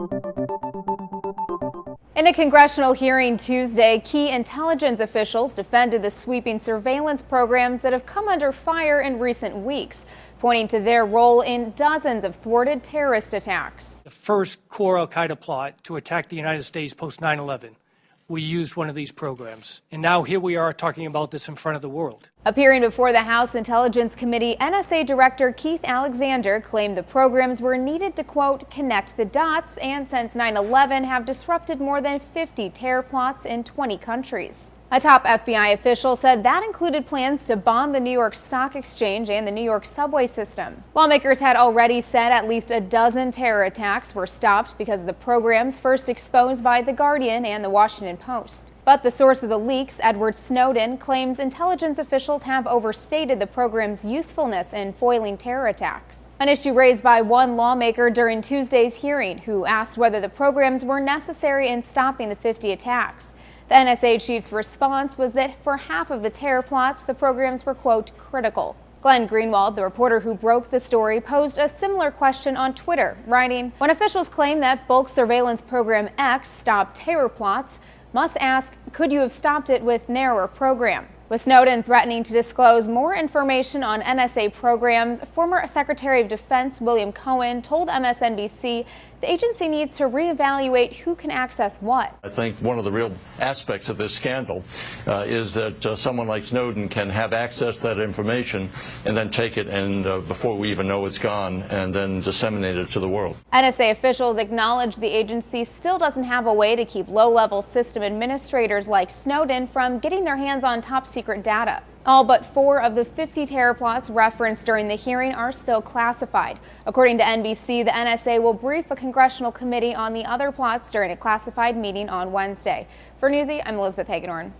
In a congressional hearing Tuesday, key intelligence officials defended the sweeping surveillance programs that have come under fire in recent weeks, pointing to their role in dozens of thwarted terrorist attacks. The first core al-Qaeda plot to attack the United States post 9/11. We used one of these programs. And now here we are talking about this in front of the world. Appearing before the House Intelligence Committee, NSA Director Keith Alexander claimed the programs were needed to, quote, connect the dots, and since 9/11 have disrupted more than 50 terror plots in 20 countries. A top FBI official said that included plans to bomb the New York Stock Exchange and the New York subway system. Lawmakers had already said at least a dozen terror attacks were stopped because of the programs first exposed by The Guardian and The Washington Post. But the source of the leaks, Edward Snowden, claims intelligence officials have overstated the program's usefulness in foiling terror attacks. An issue raised by one lawmaker during Tuesday's hearing, who asked whether the programs were necessary in stopping the 50 attacks. The NSA chief's response was that for half of the terror plots, the programs were, quote, critical. Glenn Greenwald, the reporter who broke the story, posed a similar question on Twitter, writing, "When officials claim that bulk surveillance program X stopped terror plots, must ask, could you have stopped it with narrower program?" With Snowden threatening to disclose more information on NSA programs, former Secretary of Defense William Cohen told MSNBC the agency needs to reevaluate who can access what. I think one of the real aspects of this scandal is that someone like Snowden can have access to that information and then take it and before we even know it's gone and then disseminate it to the world. NSA officials acknowledge the agency still doesn't have a way to keep low-level system administrators like Snowden from getting their hands on top-secret data. All but 4 of the 50 terror plots referenced during the hearing are still classified. According to NBC, the NSA will brief a congressional committee on the other plots during a classified meeting on Wednesday. For Newsy, I'm Elizabeth Hagedorn.